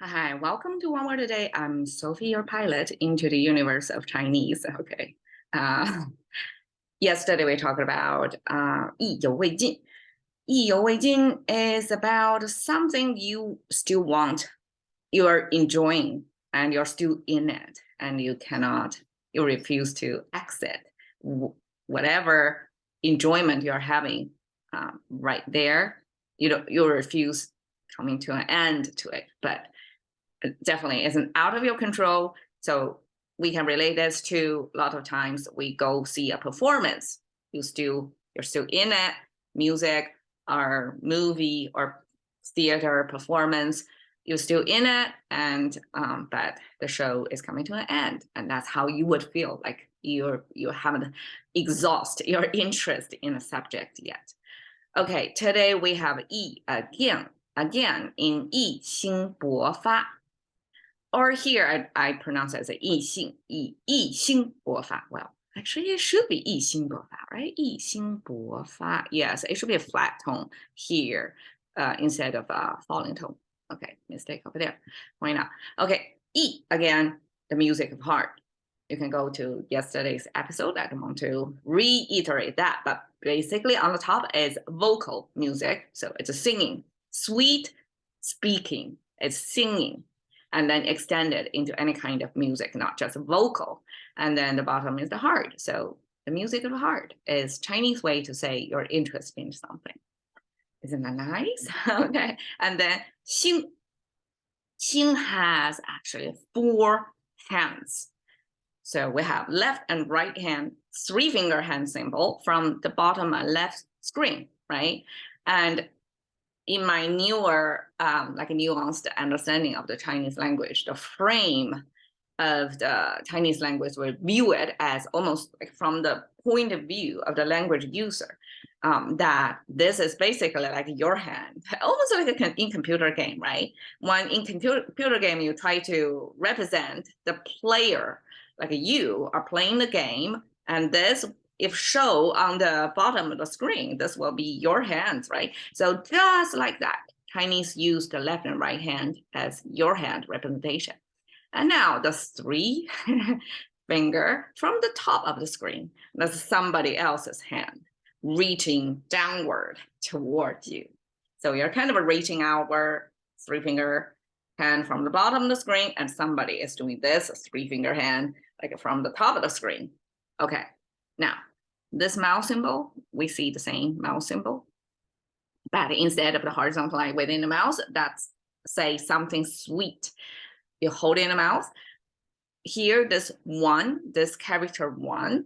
Hi, welcome to One Word a Day. I'm Sophie, your pilot into the universe of Chinese. Okay. Uh, Yesterday we talked about 意犹未尽. 意犹未尽 is about something you still want, you're enjoying, and you're still in it, and you refuse to exit whatever enjoyment you're having right there. You refuse coming to an end to it, but definitely isn't out of your control. So we can relate this to a lot of times we go see a performance. You're still in it, music or movie or theater performance. You're still in it, and but the show is coming to an end, and that's how you would feel, like you haven't exhausted your interest in a subject yet. Okay, today we have 意 again in 意兴勃发. Or here I pronounce it as 意兴勃发. Well, actually it should be 意兴勃发, right? 意兴勃发. Yes, it should be a flat tone here instead of a falling tone. Okay, mistake over there. Why not? Okay, 意 again, the music of heart. You can go to yesterday's episode. I don't want to reiterate that, but basically on the top is vocal music. So it's a singing, sweet speaking, it's singing, and then extended into any kind of music, not just vocal. And then the bottom is the heart. So the music of the heart is Chinese way to say you're interested in something. Isn't that nice? Okay. And then 心 has actually 4 hands. So we have left and right hand, 3-finger hand symbol from the bottom left screen, right? And in my newer, like a nuanced understanding of the Chinese language, the frame of the Chinese language will view it as almost like from the point of view of the language user, that this is basically like your hand, almost like in computer game, right? When in computer game, you try to represent the player, like you are playing the game, and this, if show on the bottom of the screen, this will be your hands, right? So just like that, Chinese use the left and right hand as your hand representation. And now the 3 finger from the top of the screen, that's somebody else's hand reaching downward towards you. So you're kind of reaching outward, 3-finger hand from the bottom of the screen, and somebody is doing this 3-finger hand like from the top of the screen. Okay, now this mouse symbol, we see the same mouse symbol, but instead of the horizontal line within the mouse, that's say something sweet. You hold in the mouth. Here, this character 1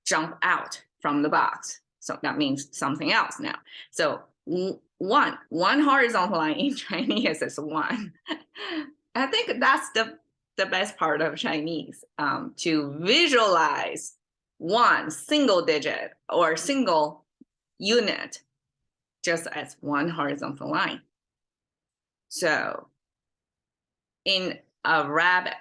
jump out from the box. So that means something else now. So one horizontal line in Chinese is 1. I think that's the best part of Chinese, to visualize 1 single digit or single unit just as 1 horizontal line. So in Arabic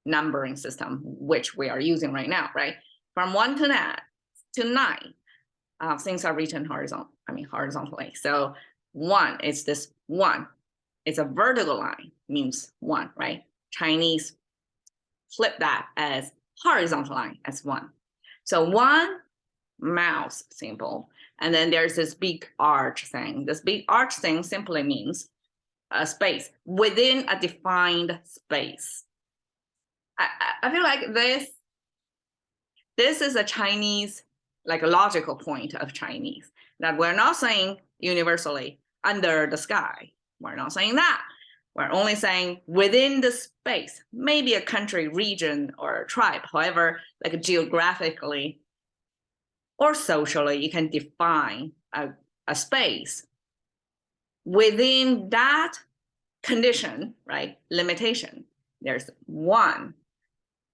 numbering system, which we are using right now, right? From 1 to 9, things are written horizontally. So 1 is this 1. It's a vertical line, means 1, right? Chinese flip that as horizontal line as 1. So 1 mouse symbol, and then there's this big arch thing. This big arch thing simply means a space within a defined space. I feel like this is a Chinese, like a logical point of Chinese, that we're not saying universally under the sky. We're not saying that. We're only saying within the space, maybe a country, region, or tribe, however, like geographically or socially, you can define a space. Within that condition, right, limitation, there's 1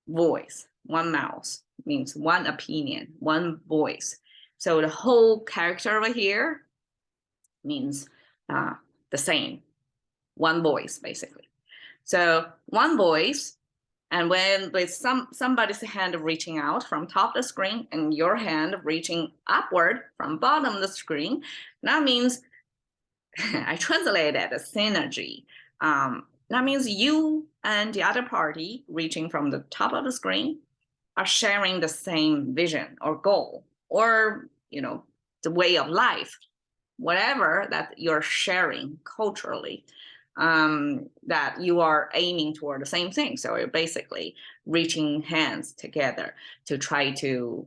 voice, 1 mouse, means 1 opinion, 1 voice. So the whole character over here means the same, 1 voice, basically. So 1 voice, and when with somebody's hand reaching out from top of the screen and your hand reaching upward from bottom of the screen, that means I translated as synergy. That means you and the other party reaching from the top of the screen are sharing the same vision or goal, or the way of life, whatever that you're sharing culturally, that you are aiming toward the same thing. So you're basically reaching hands together to try to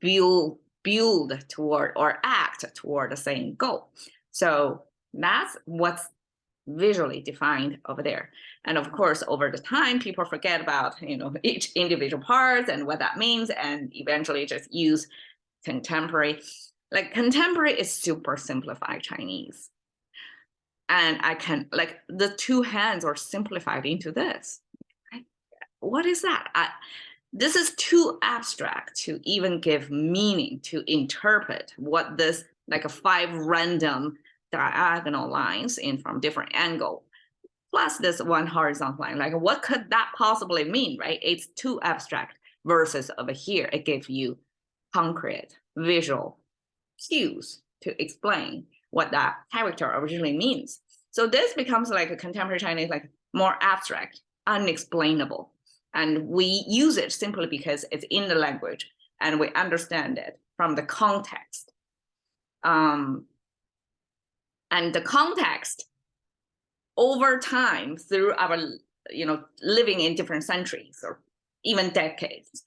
build toward or act toward the same goal. So that's what's visually defined over there. And of course, over the time, people forget about each individual part and what that means, and eventually just use contemporary. Like contemporary is super simplified Chinese. And I can, like, the two hands are simplified into this. What is that? This is too abstract to even give meaning, to interpret what this, like a 5 random diagonal lines in from different angle, plus this one horizontal line. Like, what could that possibly mean, right? It's too abstract. Versus over here, it gives you concrete visual cues to explain what that character originally means. So this becomes like a contemporary Chinese, like more abstract, unexplainable. And we use it simply because it's in the language and we understand it from the context. And the context over time through our, living in different centuries or even decades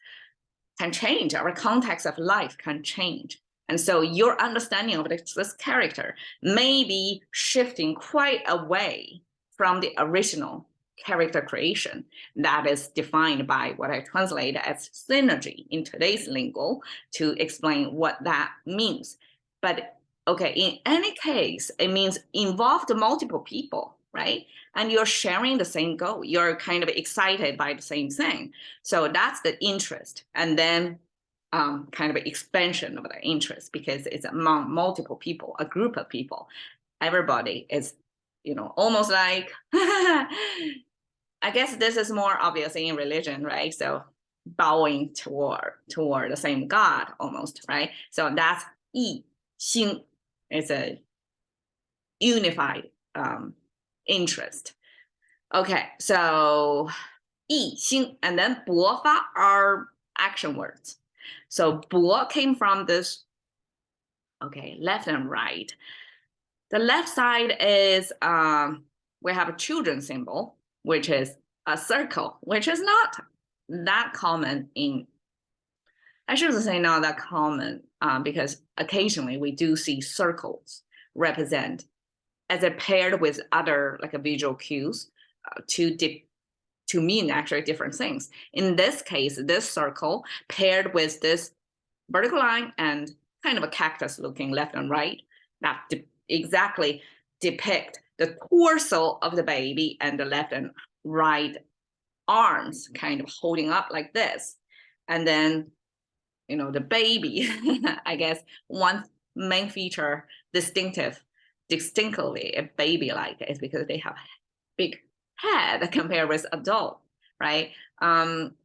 can change. Our context of life can change. And so your understanding of this character may be shifting quite away from the original character creation that is defined by what I translate as synergy in today's lingo to explain what that means. But okay, in any case, it means involved multiple people, right? And you're sharing the same goal. You're kind of excited by the same thing. So that's the interest. And then kind of an expansion of the interest because it's among multiple people, a group of people. Everybody is, almost like, I guess this is more obvious in religion, right? So bowing toward the same God almost, right? So that's 意兴. It's a unified interest. Okay, so 意兴 and then 勃发 are action words. So 勃 came from this, okay, left and right. The left side is, we have a children symbol, which is a circle, which is not that common in, I shouldn't say not that common, because occasionally we do see circles represent as a paired with other like a visual cues to mean actually different things. In this case, this circle paired with this vertical line and kind of a cactus looking left and right that exactly depict the torso of the baby and the left and right arms kind of holding up like this. And then, the baby, I guess one main feature distinctively a baby-like is because they have big head compared with adult, right?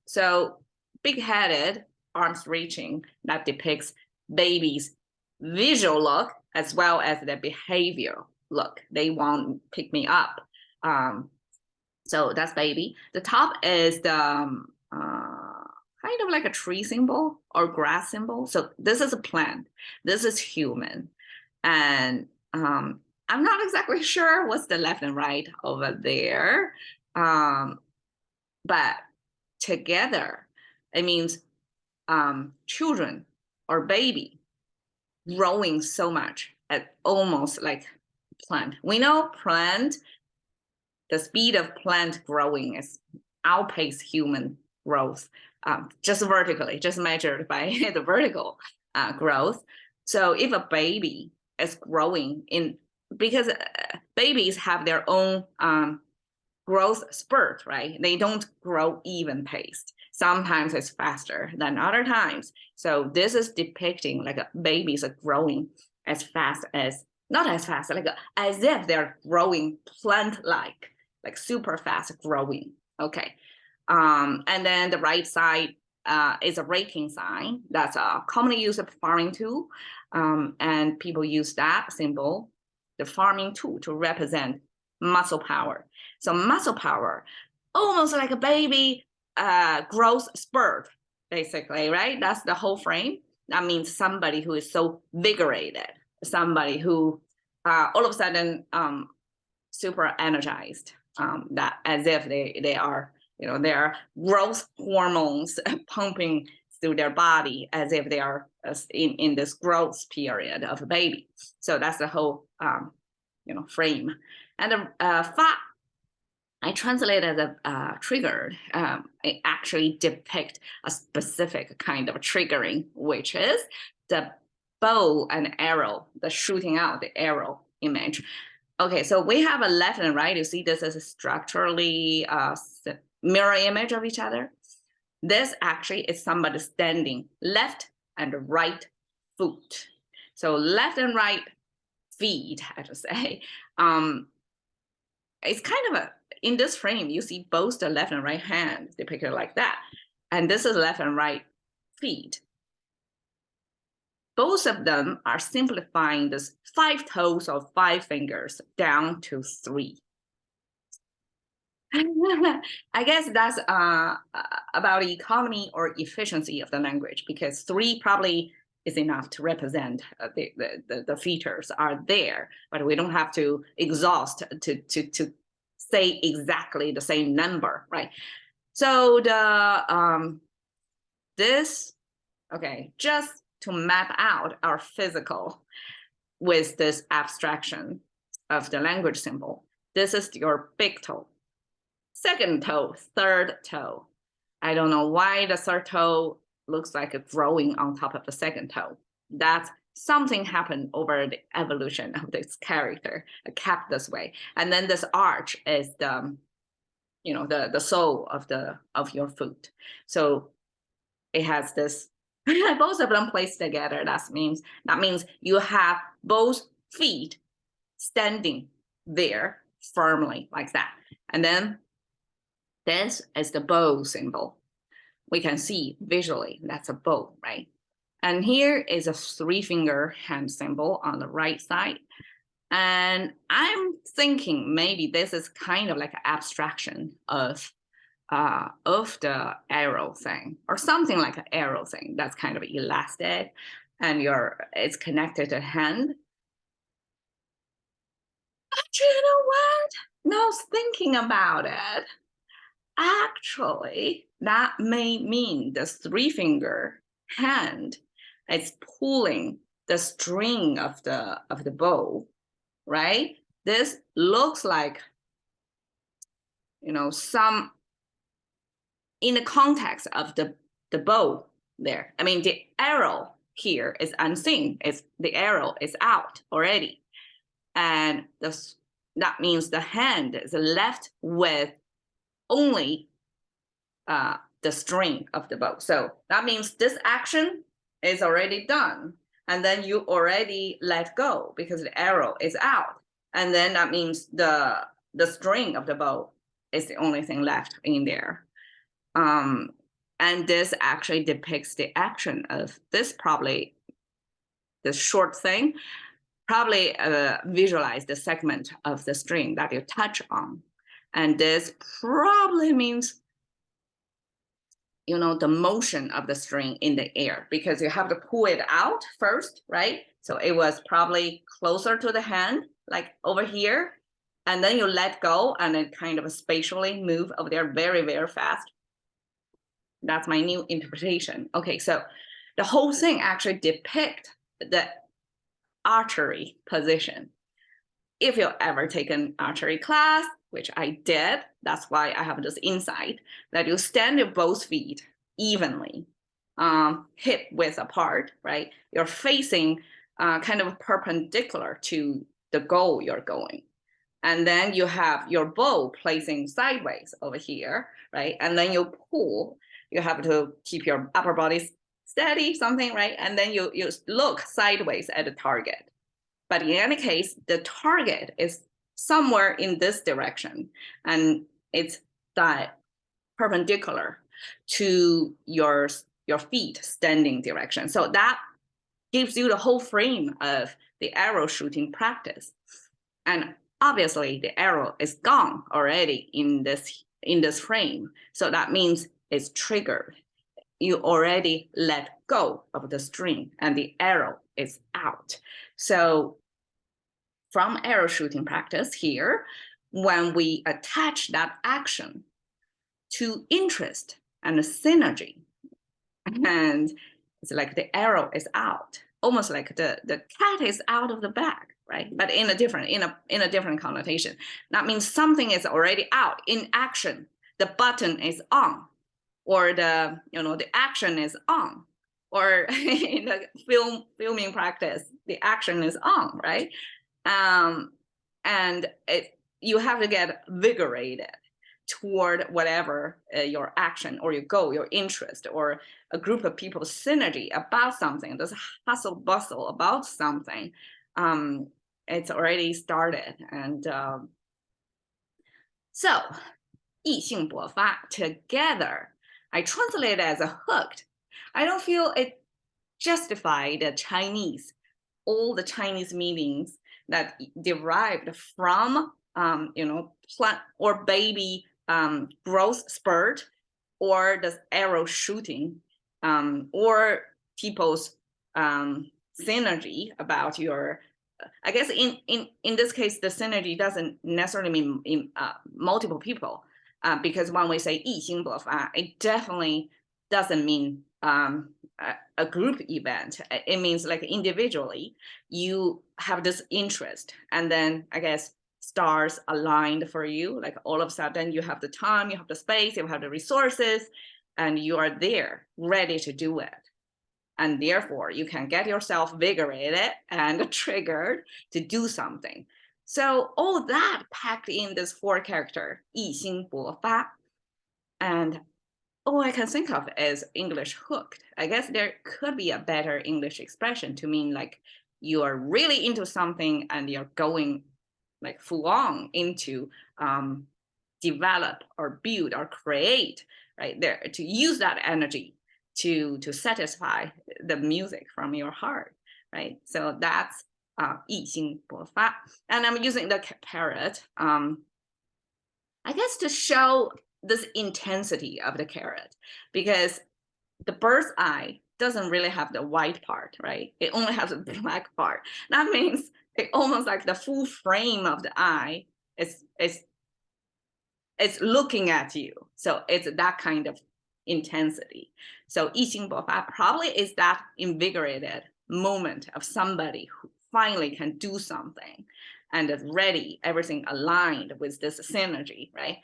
So big-headed, arms reaching, that depicts baby's visual look as well as their behavior look. They won't pick me up. So that's baby. The top is the kind of like a tree symbol or grass symbol. So this is a plant. This is human. And I'm not exactly sure what's the left and right over there. But together, it means children or baby growing so much at almost like plant. We know plant, the speed of plant growing is outpace human growth, just vertically, just measured by the vertical growth. So if a baby is growing because babies have their own growth spurt, right? They don't grow even paced. Sometimes it's faster than other times. So this is depicting like babies are growing as fast as, not as fast, like as if they're growing plant-like, like super fast growing. Okay. And then the right side is a raking sign. That's a commonly used farming tool. And people use that symbol the farming tool to represent muscle power. So muscle power, almost like a baby growth spurt, basically, right? That's the whole frame. That means somebody who is so vigorated, somebody who all of a sudden super energized, that as if they are, their growth hormones pumping through their body as if they are in this growth period of a baby. So that's the whole frame. And the fa, I translated the triggered. It actually depict a specific kind of triggering, which is the bow and arrow, the shooting out the arrow image. Okay, so we have a left and right. You see this is a structurally mirror image of each other. This actually is somebody standing left and right foot. So left and right feet, I should say. It's kind of in this frame, you see both the left and right hand depicted like that. And this is left and right feet. Both of them are simplifying this 5 toes or 5 fingers down to 3. I guess that's about economy or efficiency of the language, because 3 probably is enough to represent the features are there, but we don't have to exhaust to say exactly the same number, right? So just to map out our physical with this abstraction of the language symbol, this is your big toe. Second toe, third toe. I don't know why the third toe looks like it's growing on top of the second toe. That's something happened over the evolution of this character, kept this way. And then this arch is the sole of your foot. So it has this, both of them placed together. That means you have both feet standing there firmly like that. And then this is the bow symbol. We can see visually that's a bow, right? And here is a 3-finger hand symbol on the right side. And I'm thinking maybe this is kind of like an abstraction of the arrow thing, or something like an arrow thing that's kind of elastic, and it's connected to hand. But you know what? Now thinking about it, actually, that may mean the 3-finger hand is pulling the string of the bow, right? This looks like, some, in the context of the bow there. I mean, the arrow here is unseen. The arrow is out already. And that means the hand is left with only the string of the bow. So that means this action is already done. And then you already let go because the arrow is out. And then that means the string of the bow is the only thing left in there. And this actually depicts the action of this, probably this short thing, probably visualize the segment of the string that you touch on. And this probably means, the motion of the string in the air, because you have to pull it out first, right? So it was probably closer to the hand, like over here, and then you let go and then kind of spatially move over there very, very fast. That's my new interpretation. Okay, so the whole thing actually depicts the archery position. If you ever take an archery class, which I did, that's why I have this insight, that you stand your both feet evenly, hip width apart, right? You're facing kind of perpendicular to the goal you're going. And then you have your bow placing sideways over here, right? And then you pull, you have to keep your upper body steady, something, right? And then you look sideways at the target. But in any case, the target is somewhere in this direction, and it's that perpendicular to your feet standing direction. So that gives you the whole frame of the arrow shooting practice. And obviously the arrow is gone already in this frame. So that means it's triggered. You already let go of the string and the arrow is out. So from arrow shooting practice here, when we attach that action to interest and synergy, and it's like the arrow is out, almost like the cat is out of the bag, right? But in a different connotation. That means something is already out in action. The button is on, or the action is on, or in the filming practice, the action is on, right? And you have to get vigorated toward whatever your action or your goal, your interest, or a group of people's synergy about something, this hustle bustle about something, it's already started. And so 意兴勃发 together, I translate it as a hooked. I don't feel it justify the Chinese, all the Chinese meanings that derived from plant or baby growth spurt, or the arrow shooting, or people's synergy about your. I guess in this case, the synergy doesn't necessarily mean multiple people, because when we say 意兴勃发, it definitely doesn't mean a group event. It means like individually, you have this interest, and then I guess stars aligned for you. Like all of a sudden, you have the time, you have the space, you have the resources, and you are there, ready to do it. And therefore, you can get yourself vigorated and triggered to do something. So all that packed in this 4-character 意兴勃发, and all I can think of is English hooked. I guess there could be a better English expression to mean like you are really into something and you're going like full on into develop or build or create, right? There to use that energy to satisfy the music from your heart, right? So that's 意兴勃发. And I'm using the carrot, I guess, to show this intensity of the carrot, because the bird's eye doesn't really have the white part, right? It only has the black part. That means it almost like the full frame of the eye is looking at you. So it's that kind of intensity. So 意兴勃发 probably is that invigorated moment of somebody who finally can do something and is ready, everything aligned with this synergy, right?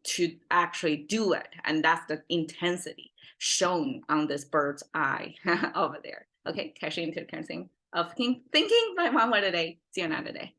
To actually do it. And that's the intensity shown on this bird's eye over there. Okay, cash into the kind of thing of thinking by 1 word a day. See you another day.